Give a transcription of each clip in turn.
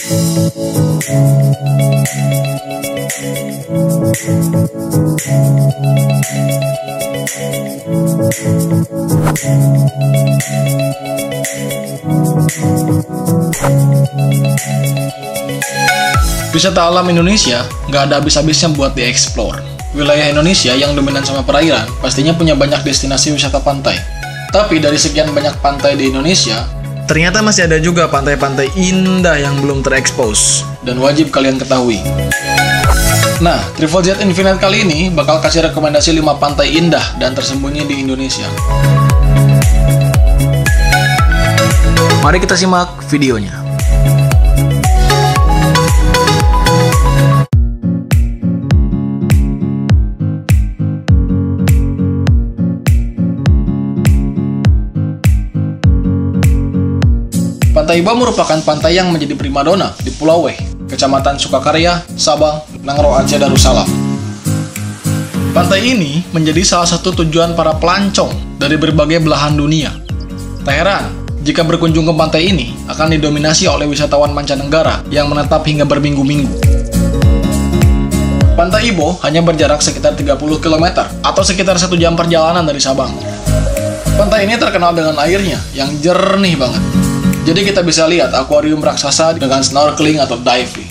Wisata alam Indonesia nggak ada habis-habisnya buat dieksplor. Wilayah Indonesia yang dominan sama perairan pastinya punya banyak destinasi wisata pantai. Tapi dari sekian banyak pantai di Indonesia, ternyata masih ada juga pantai-pantai indah yang belum terekspos dan wajib kalian ketahui. Nah, Triple Jet Infinite kali ini bakal kasih rekomendasi 5 pantai indah dan tersembunyi di Indonesia. Mari kita simak videonya. Pantai Ibo merupakan pantai yang menjadi primadona di Pulau W, Kecamatan Sukakarya, Sabang, Nangro Aceh Darussalam. Pantai ini menjadi salah satu tujuan para pelancong dari berbagai belahan dunia. Tak heran jika berkunjung ke pantai ini akan didominasi oleh wisatawan mancanegara yang menetap hingga berminggu-minggu. Pantai Ibo hanya berjarak sekitar 30 km atau sekitar 1 jam perjalanan dari Sabang. Pantai ini terkenal dengan airnya yang jernih banget. Jadi kita bisa lihat akuarium raksasa dengan snorkeling atau diving.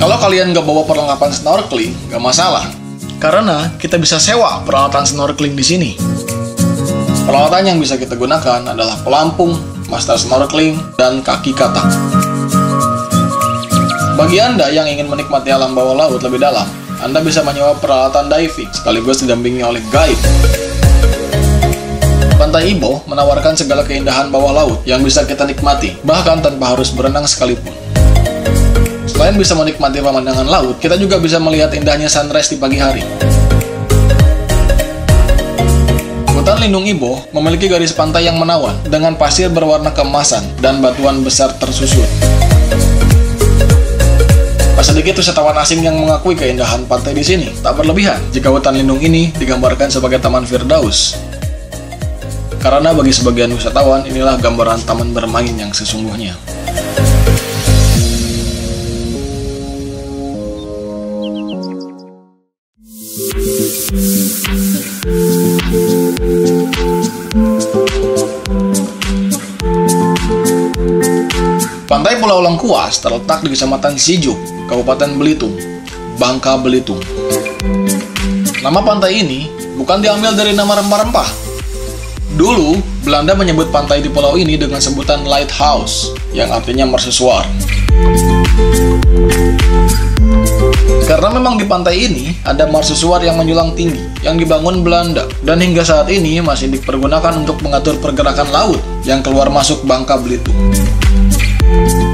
Kalau kalian nggak bawa perlengkapan snorkeling, nggak masalah. Karena kita bisa sewa peralatan snorkeling di sini. Peralatan yang bisa kita gunakan adalah pelampung, master snorkeling, dan kaki katak. Bagi Anda yang ingin menikmati alam bawah laut lebih dalam, Anda bisa menyewa peralatan diving sekaligus didampingi oleh guide. Pantai Ibo menawarkan segala keindahan bawah laut yang bisa kita nikmati, bahkan tanpa harus berenang sekalipun. Selain bisa menikmati pemandangan laut, kita juga bisa melihat indahnya sunrise di pagi hari. Hutan Lindung Ibo memiliki garis pantai yang menawan, dengan pasir berwarna keemasan dan batuan besar tersusun. Tak sedikit wisatawan asing yang mengakui keindahan pantai di sini. Tak berlebihan jika hutan lindung ini digambarkan sebagai Taman Firdaus. Karena bagi sebagian wisatawan, inilah gambaran taman bermain yang sesungguhnya. Pantai Pulau Lengkuas terletak di Kecamatan Sijuk, Kabupaten Belitung, Bangka Belitung. Nama pantai ini bukan diambil dari nama rempah-rempah. Dulu, Belanda menyebut pantai di pulau ini dengan sebutan lighthouse, yang artinya mercusuar. Karena memang di pantai ini ada mercusuar yang menjulang tinggi, yang dibangun Belanda, dan hingga saat ini masih dipergunakan untuk mengatur pergerakan laut yang keluar masuk Bangka Belitung.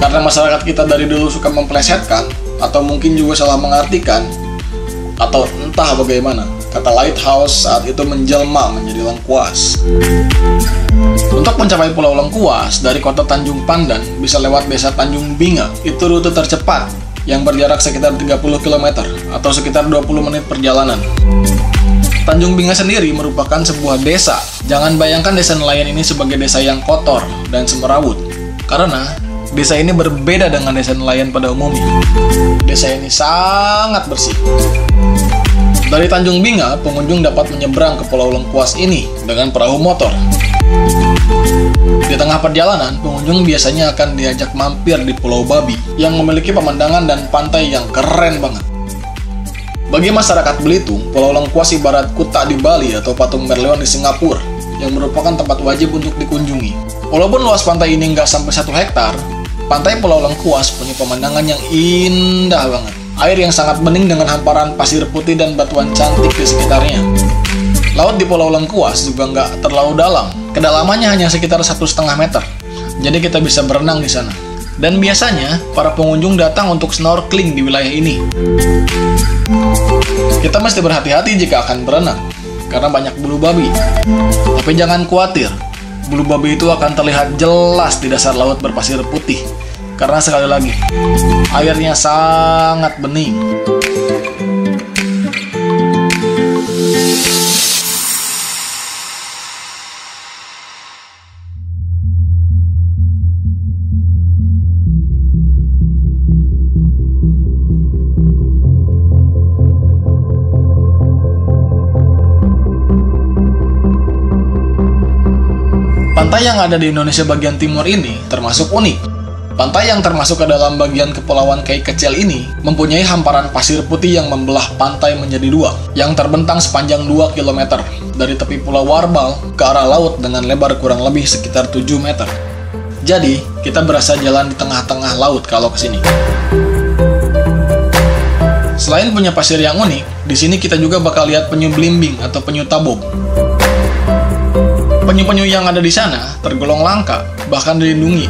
Karena masyarakat kita dari dulu suka memplesetkan, atau mungkin juga salah mengartikan, atau entah bagaimana, kata lighthouse saat itu menjelma menjadi Lengkuas. Untuk mencapai Pulau Lengkuas dari kota Tanjung Pandan bisa lewat desa Tanjung Binga. Itu rute tercepat yang berjarak sekitar 30 km atau sekitar 20 menit perjalanan. Tanjung Binga sendiri merupakan sebuah desa. Jangan bayangkan desa nelayan ini sebagai desa yang kotor dan semerawut. Karena desa ini berbeda dengan desa nelayan pada umumnya. Desa ini sangat bersih. Dari Tanjung Binga, pengunjung dapat menyeberang ke Pulau Lengkuas ini dengan perahu motor. Di tengah perjalanan, pengunjung biasanya akan diajak mampir di Pulau Babi yang memiliki pemandangan dan pantai yang keren banget. Bagi masyarakat Belitung, Pulau Lengkuas ibarat Kuta di Bali atau Patung Merlion di Singapura yang merupakan tempat wajib untuk dikunjungi. Walaupun luas pantai ini nggak sampai 1 hektar, pantai Pulau Lengkuas punya pemandangan yang indah banget. Air yang sangat bening dengan hamparan pasir putih dan batuan cantik di sekitarnya. Laut di Pulau Lengkuas juga nggak terlalu dalam. Kedalamannya hanya sekitar 1,5 meter. Jadi kita bisa berenang di sana. Dan biasanya, para pengunjung datang untuk snorkeling di wilayah ini. Kita mesti berhati-hati jika akan berenang, karena banyak bulu babi. Tapi jangan khawatir, bulu babi itu akan terlihat jelas di dasar laut berpasir putih. Karena sekali lagi, airnya sangat bening. Pantai yang ada di Indonesia bagian timur ini termasuk unik. Pantai yang termasuk ke dalam bagian Kepulauan Kei kecil ini mempunyai hamparan pasir putih yang membelah pantai menjadi dua, yang terbentang sepanjang 2 km dari tepi Pulau Warbal ke arah laut dengan lebar kurang lebih sekitar 7 meter. Jadi, kita berasa jalan di tengah-tengah laut kalau ke sini. Selain punya pasir yang unik, di sini kita juga bakal lihat penyu belimbing atau penyu tabung. Penyu-penyu yang ada di sana tergolong langka, bahkan dilindungi.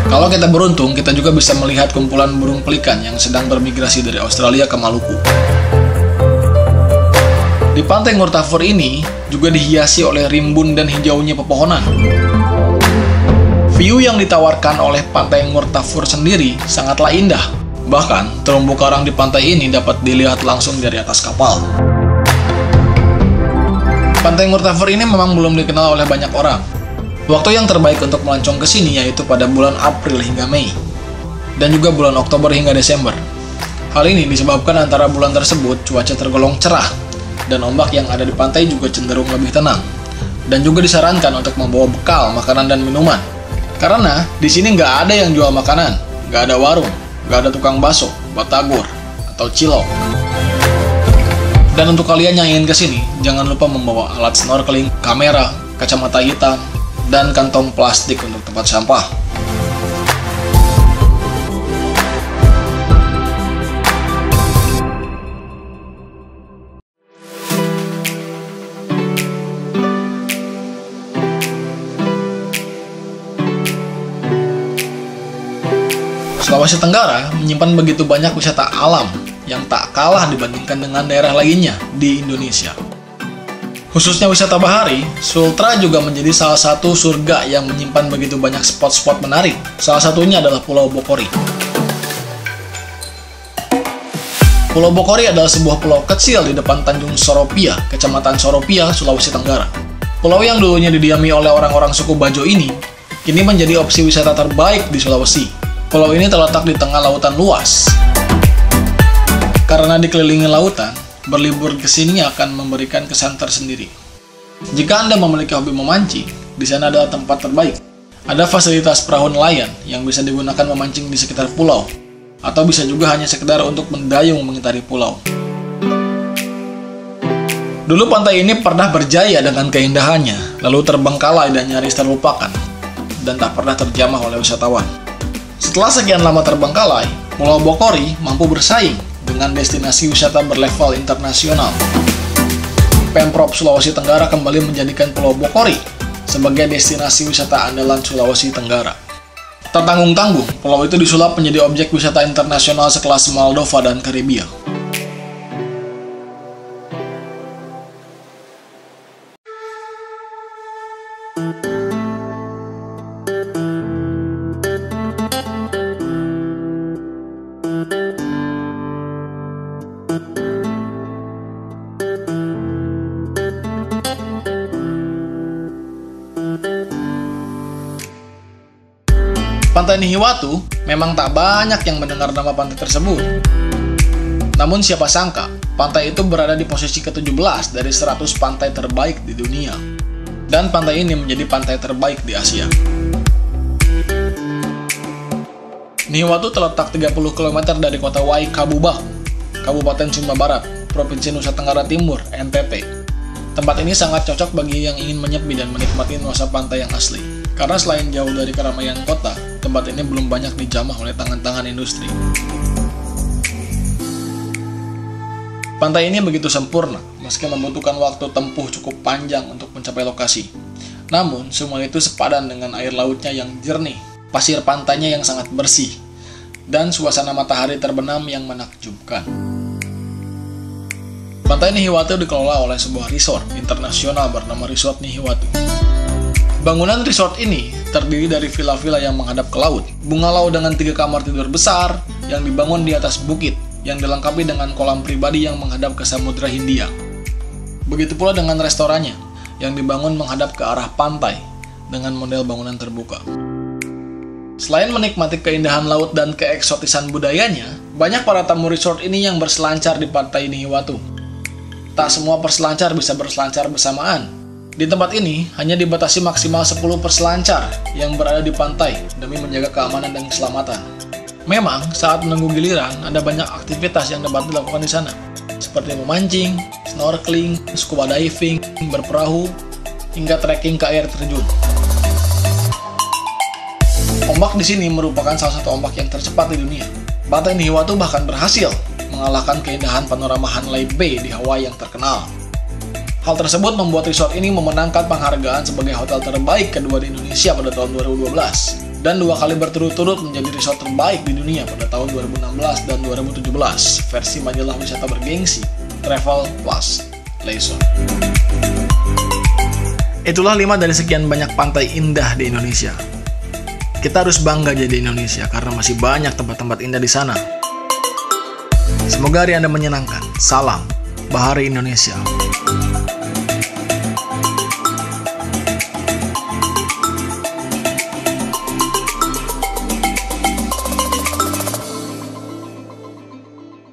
Kalau kita beruntung, kita juga bisa melihat kumpulan burung pelikan yang sedang bermigrasi dari Australia ke Maluku. Di Pantai Ngurtafur ini juga dihiasi oleh rimbun dan hijaunya pepohonan. View yang ditawarkan oleh Pantai Ngurtafur sendiri sangatlah indah. Bahkan, terumbu karang di pantai ini dapat dilihat langsung dari atas kapal. Pantai Ngurtafur ini memang belum dikenal oleh banyak orang. Waktu yang terbaik untuk melancong ke sini yaitu pada bulan April hingga Mei, dan juga bulan Oktober hingga Desember. Hal ini disebabkan antara bulan tersebut cuaca tergolong cerah, dan ombak yang ada di pantai juga cenderung lebih tenang. Dan juga disarankan untuk membawa bekal makanan dan minuman, karena di sini nggak ada yang jual makanan, nggak ada warung, nggak ada tukang bakso, batagor, atau cilok. Dan untuk kalian yang ingin ke sini, jangan lupa membawa alat snorkeling, kamera, kacamata hitam, dan kantong plastik untuk tempat sampah. Sulawesi Tenggara menyimpan begitu banyak wisata alam yang tak kalah dibandingkan dengan daerah lainnya di Indonesia. Khususnya wisata bahari, Sultra juga menjadi salah satu surga yang menyimpan begitu banyak spot-spot menarik. Salah satunya adalah Pulau Bokori. Pulau Bokori adalah sebuah pulau kecil di depan Tanjung Soropia, Kecamatan Soropia, Sulawesi Tenggara. Pulau yang dulunya didiami oleh orang-orang suku Bajo ini, kini menjadi opsi wisata terbaik di Sulawesi. Pulau ini terletak di tengah lautan luas. Karena dikelilingi lautan, berlibur ke sini akan memberikan kesan tersendiri. Jika Anda memiliki hobi memancing, di sana adalah tempat terbaik. Ada fasilitas perahu nelayan yang bisa digunakan memancing di sekitar pulau, atau bisa juga hanya sekedar untuk mendayung mengitari pulau. Dulu pantai ini pernah berjaya dengan keindahannya, lalu terbengkalai dan nyaris terlupakan, dan tak pernah terjamah oleh wisatawan. Setelah sekian lama terbengkalai, Pulau Bokori mampu bersaing dengan destinasi wisata berlevel internasional. Pemprov Sulawesi Tenggara kembali menjadikan Pulau Bokori sebagai destinasi wisata andalan Sulawesi Tenggara. Tak tanggung-tanggung, pulau itu disulap menjadi objek wisata internasional sekelas Moldova dan Karibia. Pantai Nihiwatu memang tak banyak yang mendengar nama pantai tersebut. Namun siapa sangka, pantai itu berada di posisi ke-17 dari 100 pantai terbaik di dunia. Dan pantai ini menjadi pantai terbaik di Asia. Nihiwatu terletak 30 km dari kota Waikabubak, Kabupaten Sumba Barat, Provinsi Nusa Tenggara Timur, NTT. Tempat ini sangat cocok bagi yang ingin menyepi dan menikmati nuansa pantai yang asli. Karena selain jauh dari keramaian kota, tempat ini belum banyak dijamah oleh tangan-tangan industri. Pantai ini begitu sempurna, meski membutuhkan waktu tempuh cukup panjang untuk mencapai lokasi. Namun, semua itu sepadan dengan air lautnya yang jernih, pasir pantainya yang sangat bersih, dan suasana matahari terbenam yang menakjubkan. Pantai Nihiwatu dikelola oleh sebuah resort internasional bernama Resort Nihiwatu. Bangunan resort ini terdiri dari villa-villa yang menghadap ke laut, bungalow dengan 3 kamar tidur besar yang dibangun di atas bukit, yang dilengkapi dengan kolam pribadi yang menghadap ke Samudra Hindia. Begitu pula dengan restorannya, yang dibangun menghadap ke arah pantai, dengan model bangunan terbuka. Selain menikmati keindahan laut dan keeksotisan budayanya, banyak para tamu resort ini yang berselancar di pantai Nihiwatu. Tak semua perselancar bisa berselancar bersamaan. Di tempat ini, hanya dibatasi maksimal 10 perselancar yang berada di pantai demi menjaga keamanan dan keselamatan. Memang, saat menunggu giliran, ada banyak aktivitas yang dapat dilakukan di sana, seperti memancing, snorkeling, scuba diving, berperahu, hingga trekking ke air terjun. Ombak di sini merupakan salah satu ombak yang tercepat di dunia. Pantai Nihiwatu bahkan berhasil mengalahkan keindahan panorama Hanalei Bay di Hawaii yang terkenal. Hal tersebut membuat resort ini memenangkan penghargaan sebagai hotel terbaik kedua di Indonesia pada tahun 2012 dan 2 kali berturut-turut menjadi resort terbaik di dunia pada tahun 2016 dan 2017 versi majalah wisata bergengsi Travel Plus Leisure. Itulah 5 dari sekian banyak pantai indah di Indonesia. Kita harus bangga jadi Indonesia karena masih banyak tempat-tempat indah di sana. Semoga hari Anda menyenangkan. Salam Bahari Indonesia.